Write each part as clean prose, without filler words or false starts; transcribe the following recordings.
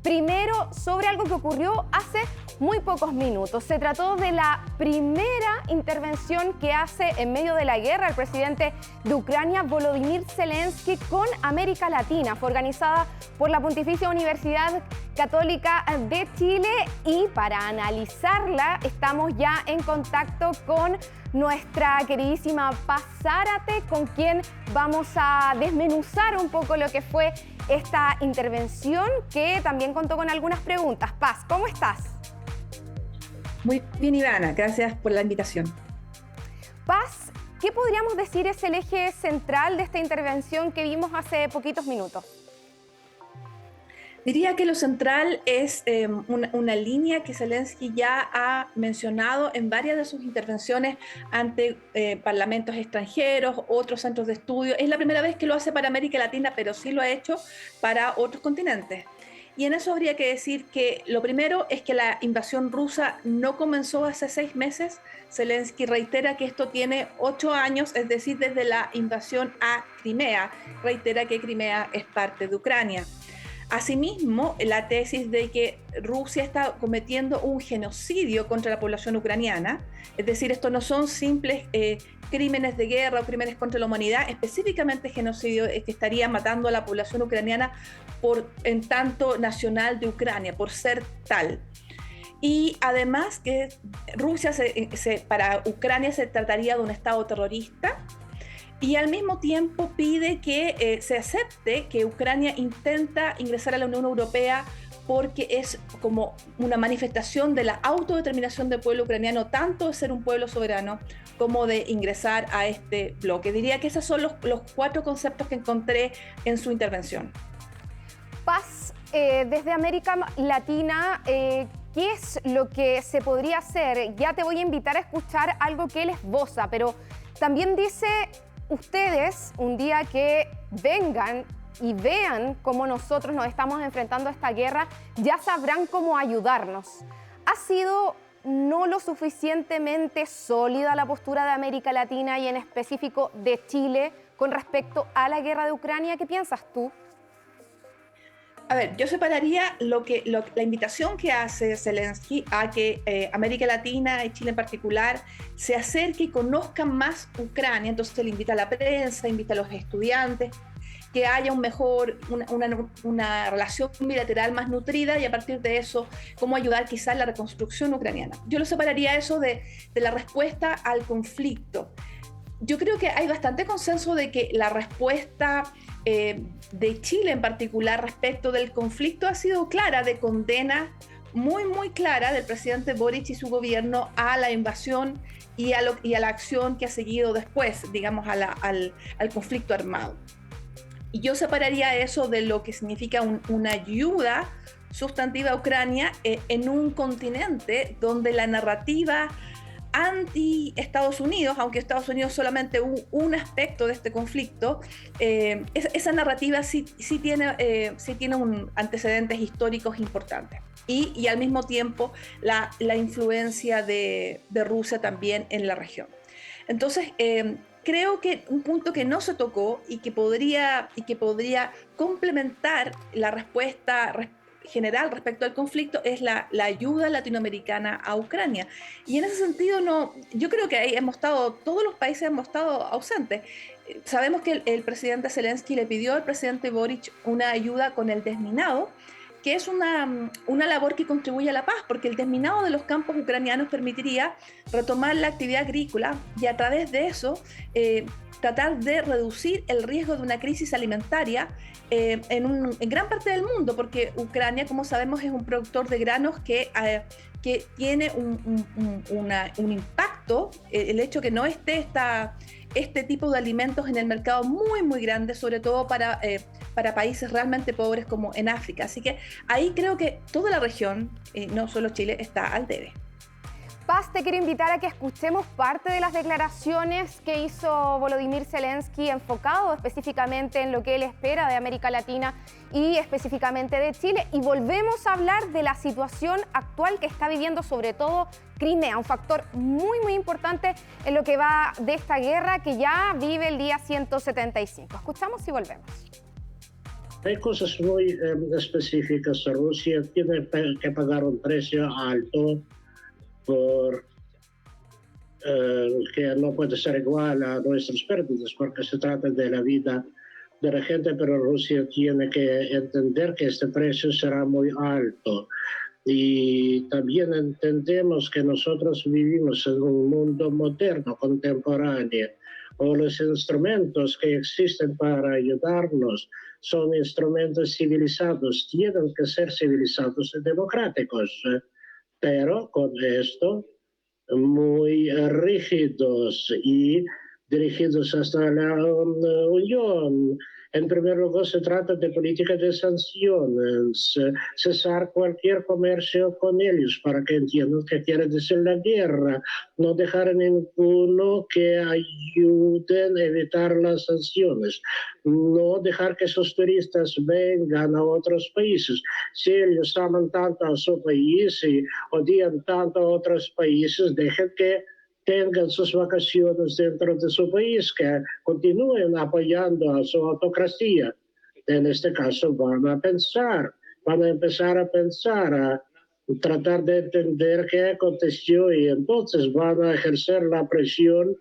Primero, sobre algo que ocurrió hace muy pocos minutos. Se trató de la primera intervención que hace en medio de la guerra el presidente de Ucrania, Volodymyr Zelensky, con América Latina. Fue organizada por la Pontificia Universidad Católica de Chile y para analizarla estamos ya en contacto con nuestra queridísima Paz Zárate, con quien vamos a desmenuzar un poco lo que fue esta intervención, que también contó con algunas preguntas. Paz, ¿cómo estás? Muy bien, Ivana, gracias por la invitación. Paz, ¿qué podríamos decir es el eje central de esta intervención que vimos hace poquitos minutos? Diría que lo central es una línea que Zelensky ya ha mencionado en varias de sus intervenciones ante parlamentos extranjeros, otros centros de estudio. Es la primera vez que lo hace para América Latina, pero sí lo ha hecho para otros continentes. Y en eso habría que decir que lo primero es que la invasión rusa no comenzó hace 6 meses. Zelensky reitera que esto tiene 8 años, es decir, desde la invasión a Crimea. Reitera que Crimea es parte de Ucrania. Asimismo, la tesis de que Rusia está cometiendo un genocidio contra la población ucraniana, es decir, estos no son simples crímenes de guerra o crímenes contra la humanidad, específicamente genocidio, que estaría matando a la población ucraniana en tanto nacional de Ucrania, por ser tal. Y además que Rusia para Ucrania se trataría de un Estado terrorista, y al mismo tiempo pide que se acepte que Ucrania intenta ingresar a la Unión Europea porque es como una manifestación de la autodeterminación del pueblo ucraniano, tanto de ser un pueblo soberano como de ingresar a este bloque. Diría que esos son los 4 conceptos que encontré en su intervención. Paz, desde América Latina, ¿qué es lo que se podría hacer? Ya te voy a invitar a escuchar algo que él esboza, pero también dice: ustedes, un día que vengan y vean cómo nosotros nos estamos enfrentando a esta guerra, ya sabrán cómo ayudarnos. ¿Ha sido no lo suficientemente sólida la postura de América Latina y en específico de Chile con respecto a la guerra de Ucrania? ¿Qué piensas tú? A ver, yo separaría la invitación que hace Zelensky a que América Latina y Chile en particular se acerque y conozcan más Ucrania. Entonces le invita a la prensa, invita a los estudiantes, que haya una relación bilateral más nutrida y a partir de eso, cómo ayudar quizás en la reconstrucción ucraniana. Yo lo separaría eso de la respuesta al conflicto. Yo creo que hay bastante consenso de que la respuesta de Chile en particular respecto del conflicto ha sido clara, de condena muy, muy clara del presidente Boric y su gobierno a la invasión y a la acción que ha seguido después, digamos, al conflicto armado. Y yo separaría eso de lo que significa una ayuda sustantiva a Ucrania en un continente donde la narrativa anti-Estados Unidos, aunque Estados Unidos solamente un aspecto de este conflicto, esa narrativa sí tiene antecedentes históricos importantes. Y al mismo tiempo la influencia de Rusia también en la región. Entonces, creo que un punto que no se tocó y que podría complementar la respuesta general respecto al conflicto es la ayuda latinoamericana a Ucrania. Y en ese sentido, yo creo que todos los países hemos estado ausentes. Sabemos que el presidente Zelensky le pidió al presidente Boric una ayuda con el desminado, que es una labor que contribuye a la paz, porque el desminado de los campos ucranianos permitiría retomar la actividad agrícola y a través de eso tratar de reducir el riesgo de una crisis alimentaria en gran parte del mundo, porque Ucrania, como sabemos, es un productor de granos que tiene un impacto, el hecho que no esté este tipo de alimentos en el mercado muy, muy grande, sobre todo para países realmente pobres como en África. Así que ahí creo que toda la región, no solo Chile, está al debe. Paz, te quiero invitar a que escuchemos parte de las declaraciones que hizo Volodymyr Zelensky, enfocado específicamente en lo que él espera de América Latina y específicamente de Chile. Y volvemos a hablar de la situación actual que está viviendo sobre todo Crimea, un factor muy, muy importante en lo que va de esta guerra que ya vive el día 175. Escuchamos y volvemos. Hay cosas muy específicas. Rusia tiene que pagar un precio alto por que no puede ser igual a nuestras pérdidas, porque se trata de la vida de la gente, pero Rusia tiene que entender que este precio será muy alto. Y también entendemos que nosotros vivimos en un mundo moderno, contemporáneo, o los instrumentos que existen para ayudarnos son instrumentos civilizados, tienen que ser civilizados y democráticos, pero con esto muy rígidos y dirigidos hasta la Unión. En primer lugar, se trata de política de sanciones, cesar cualquier comercio con ellos para que entiendan qué quiere decir la guerra, no dejar a ninguno que ayuden a evitar las sanciones, no dejar que esos turistas vengan a otros países. Si ellos aman tanto a su país y odian tanto a otros países, dejen que tengan sus vacaciones dentro de su país, que continúen apoyando a su autocracia. En este caso van a empezar a pensar, a tratar de entender qué aconteció y entonces van a ejercer la presión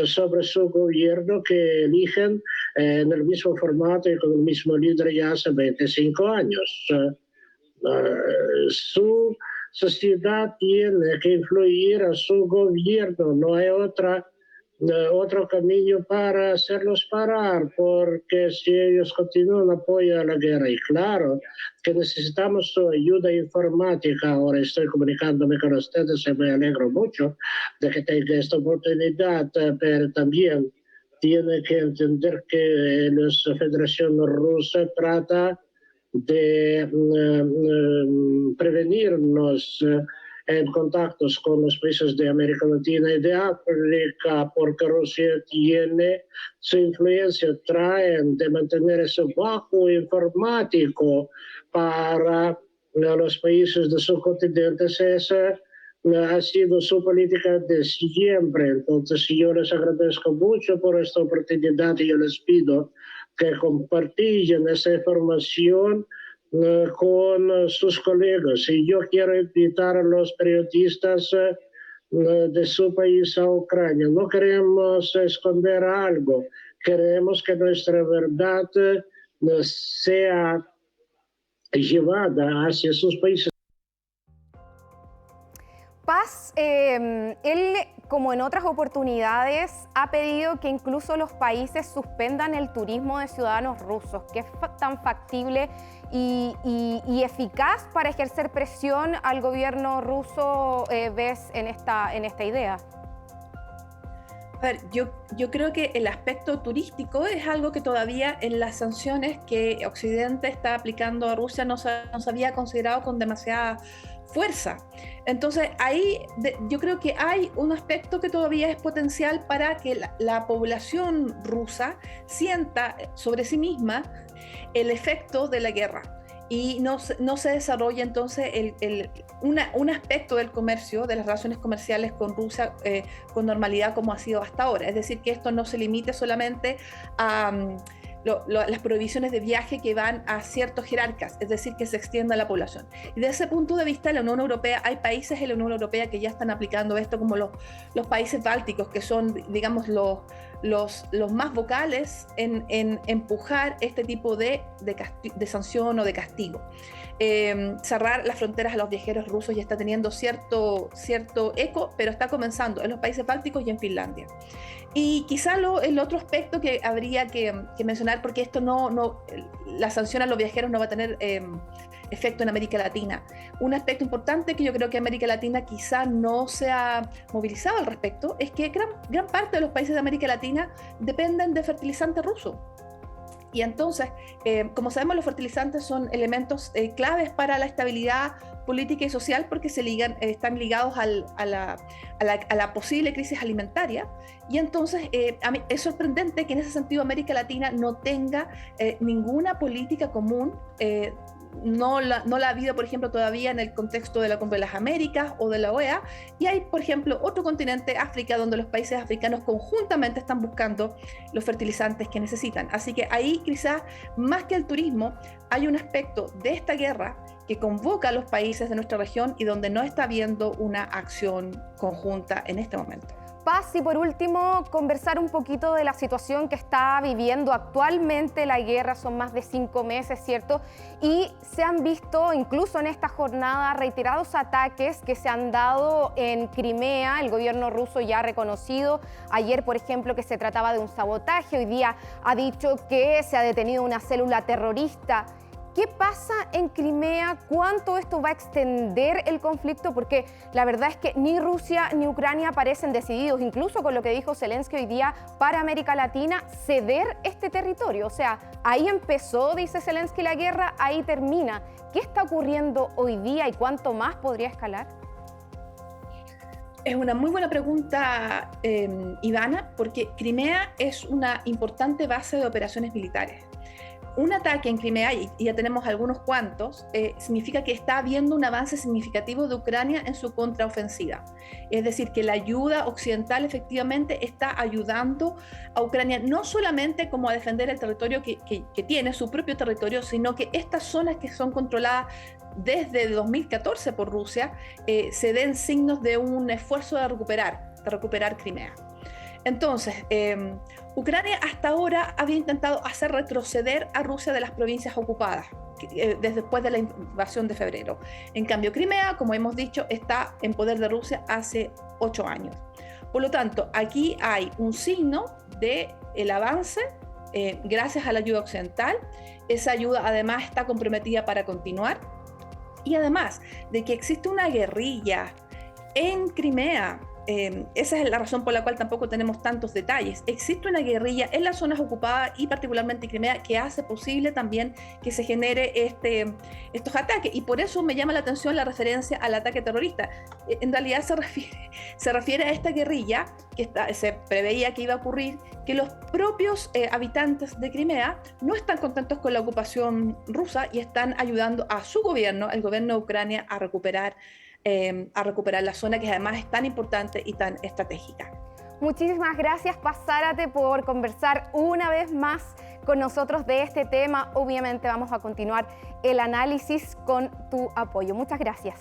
sobre su gobierno que eligen en el mismo formato y con el mismo líder ya hace 25 años. Su sociedad tiene que influir a su gobierno, no hay otro camino para hacerlos parar, porque si ellos continúan apoyo a la guerra, y claro que necesitamos su ayuda informática, ahora estoy comunicándome con ustedes y me alegro mucho de que tenga esta oportunidad, pero también tiene que entender que la Federación Rusa trata de prevenirnos en contactos con los países de América Latina y de África, porque Rusia tiene su influencia, traen de mantener ese bajo informático para los países de su continente. Esa ha sido su política de siempre. Entonces yo les agradezco mucho por esta oportunidad y yo les pido que compartan esa información con sus colegas. Y yo quiero invitar a los periodistas de su país a Ucrania. No queremos esconder algo, queremos que nuestra verdad sea llevada hacia sus países. Paz, él, como en otras oportunidades, ha pedido que incluso los países suspendan el turismo de ciudadanos rusos. ¿Qué es tan factible y eficaz para ejercer presión al gobierno ruso ves en esta idea? A ver, yo creo que el aspecto turístico es algo que todavía en las sanciones que Occidente está aplicando a Rusia no se había considerado con demasiada fuerza. Entonces ahí yo creo que hay un aspecto que todavía es potencial para que la población rusa sienta sobre sí misma el efecto de la guerra y no se desarrolla entonces un aspecto del comercio, de las relaciones comerciales con Rusia con normalidad como ha sido hasta ahora. Es decir, que esto no se limite solamente a las prohibiciones de viaje que van a ciertos jerarcas, es decir, que se extienda a la población. Y desde ese punto de vista, la Unión Europea, hay países en la Unión Europea que ya están aplicando esto, como los países bálticos, que son, digamos, los más vocales en empujar este tipo de sanción o de castigo. Cerrar las fronteras a los viajeros rusos ya está teniendo cierto eco, pero está comenzando en los países bálticos y en Finlandia. Y quizá el otro aspecto que habría que mencionar, porque esto la sanción a los viajeros no va a tener efecto en América Latina. Un aspecto importante que yo creo que América Latina quizá no se ha movilizado al respecto es que gran parte de los países de América Latina dependen de fertilizantes rusos. Y entonces, como sabemos, los fertilizantes son elementos claves para la estabilidad política y social porque están ligados a la posible crisis alimentaria. Y entonces a mí es sorprendente que en ese sentido América Latina no tenga ninguna política común no la ha habido, por ejemplo, todavía en el contexto de la Cumbre de las Américas o de la OEA, y hay, por ejemplo, otro continente, África, donde los países africanos conjuntamente están buscando los fertilizantes que necesitan. Así que ahí quizás, más que el turismo, hay un aspecto de esta guerra que convoca a los países de nuestra región y donde no está habiendo una acción conjunta en este momento. Paz, y por último, conversar un poquito de la situación que está viviendo actualmente la guerra. Son más de 5 meses, ¿cierto? Y se han visto, incluso en esta jornada, reiterados ataques que se han dado en Crimea. El gobierno ruso ya ha reconocido ayer, por ejemplo, que se trataba de un sabotaje. Hoy día ha dicho que se ha detenido una célula terrorista. ¿Qué pasa en Crimea? ¿Cuánto esto va a extender el conflicto? Porque la verdad es que ni Rusia ni Ucrania parecen decididos, incluso con lo que dijo Zelensky hoy día para América Latina, ceder este territorio. O sea, ahí empezó, dice Zelensky, la guerra, ahí termina. ¿Qué está ocurriendo hoy día y cuánto más podría escalar? Es una muy buena pregunta, Ivana, porque Crimea es una importante base de operaciones militares. Un ataque en Crimea, y ya tenemos algunos cuantos, significa que está habiendo un avance significativo de Ucrania en su contraofensiva. Es decir, que la ayuda occidental efectivamente está ayudando a Ucrania no solamente como a defender el territorio que tiene, su propio territorio, sino que estas zonas que son controladas desde 2014 por Rusia, se den signos de un esfuerzo de recuperar Crimea. Entonces, Ucrania hasta ahora había intentado hacer retroceder a Rusia de las provincias ocupadas después de la invasión de febrero. En cambio, Crimea, como hemos dicho, está en poder de Rusia hace 8 años. Por lo tanto, aquí hay un signo del avance gracias a la ayuda occidental. Esa ayuda además está comprometida para continuar. Y además de que existe una guerrilla en Crimea. Esa es la razón por la cual tampoco tenemos tantos detalles. Existe una guerrilla en las zonas ocupadas y particularmente en Crimea que hace posible también que se genere estos ataques, y por eso me llama la atención la referencia al ataque terrorista. En realidad se refiere a esta guerrilla que se preveía que iba a ocurrir, que los propios habitantes de Crimea no están contentos con la ocupación rusa y están ayudando a su gobierno, el gobierno de Ucrania, a recuperar la zona, que además es tan importante y tan estratégica. Muchísimas gracias, Paz Zárate, por conversar una vez más con nosotros de este tema. Obviamente vamos a continuar el análisis con tu apoyo. Muchas gracias.